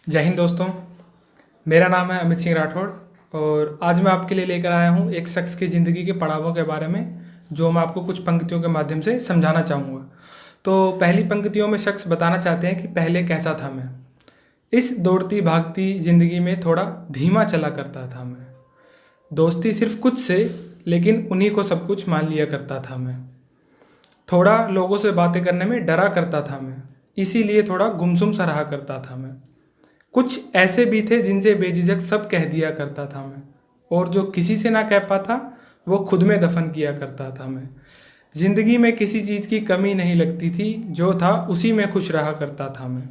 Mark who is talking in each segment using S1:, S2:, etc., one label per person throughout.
S1: जय हिंद दोस्तों। मेरा नाम है अमित सिंह राठौड़ और आज मैं आपके लिए लेकर आया हूँ एक शख्स की ज़िंदगी के पड़ावों के बारे में, जो मैं आपको कुछ पंक्तियों के माध्यम से समझाना चाहूँगा। तो पहली पंक्तियों में शख्स बताना चाहते हैं कि पहले कैसा था मैं, इस दौड़ती भागती ज़िंदगी में थोड़ा धीमा चला करता था मैं। दोस्ती सिर्फ कुछ से, लेकिन उन्हीं को सब कुछ मान लिया करता था मैं। थोड़ा लोगों से बातें करने में डरा करता था मैं, इसीलिए थोड़ा गुमसुम सा रहा करता था मैं। कुछ ऐसे भी थे जिनसे बेझिझक सब कह दिया करता था मैं, और जो किसी से ना कह पाता वो खुद में दफन किया करता था मैं। जिंदगी में किसी चीज़ की कमी नहीं लगती थी, जो था उसी में खुश रहा करता था मैं।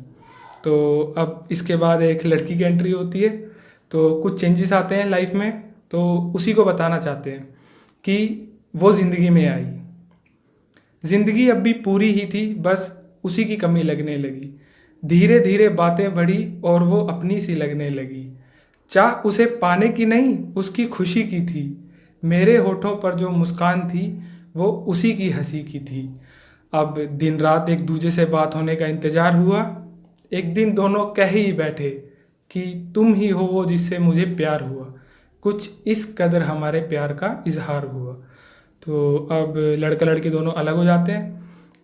S1: तो अब इसके बाद एक लड़की की एंट्री होती है। तो कुछ चेंजेस आते हैं लाइफ में, तो उसी को बताना चाहते हैं कि वो ज़िंदगी में आई। जिंदगी अब भी पूरी ही थी, बस उसी की कमी लगने लगी। धीरे धीरे बातें बढ़ी और वो अपनी सी लगने लगी। चाह उसे पाने की नहीं, उसकी खुशी की थी। मेरे होठों पर जो मुस्कान थी, वो उसी की हंसी की थी। अब दिन रात एक दूसरे से बात होने का इंतजार हुआ। एक दिन दोनों कह ही बैठे कि तुम ही हो वो जिससे मुझे प्यार हुआ। कुछ इस कदर हमारे प्यार का इजहार हुआ। तो अब लड़का लड़की दोनों अलग हो जाते हैं।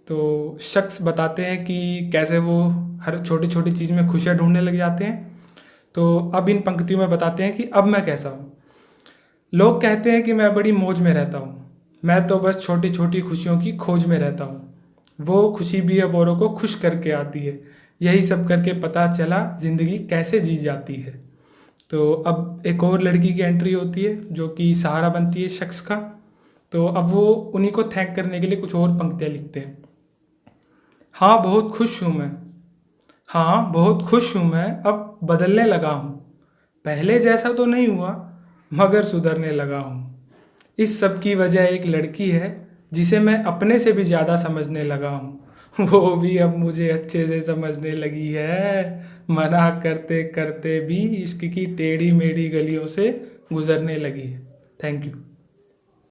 S1: तो शख्स बताते हैं कि कैसे वो हर छोटी छोटी चीज़ में खुशियाँ ढूंढने लग जाते हैं। तो अब इन पंक्तियों में बताते हैं कि अब मैं कैसा हूँ। लोग कहते हैं कि मैं बड़ी मौज में रहता हूँ, मैं तो बस छोटी छोटी खुशियों की खोज में रहता हूँ। वो खुशी भी अब औरों को खुश करके आती है। यही सब करके पता चला ज़िंदगी कैसे जी जाती है। तो अब एक और लड़की की एंट्री होती है, जो कि सहारा बनती है शख्स का। तो अब वो उन्हीं को थैंक करने के लिए कुछ और पंक्तियाँ लिखते हैं। हाँ बहुत खुश हूँ मैं, हाँ बहुत खुश हूँ मैं, अब बदलने लगा हूँ। पहले जैसा तो नहीं हुआ, मगर सुधरने लगा हूँ। इस सब की वजह एक लड़की है, जिसे मैं अपने से भी ज़्यादा समझने लगा हूँ। वो भी अब मुझे अच्छे से समझने लगी है। मना करते करते भी इश्क की टेढ़ी मेढ़ी गलियों से गुजरने लगी है। Thank you.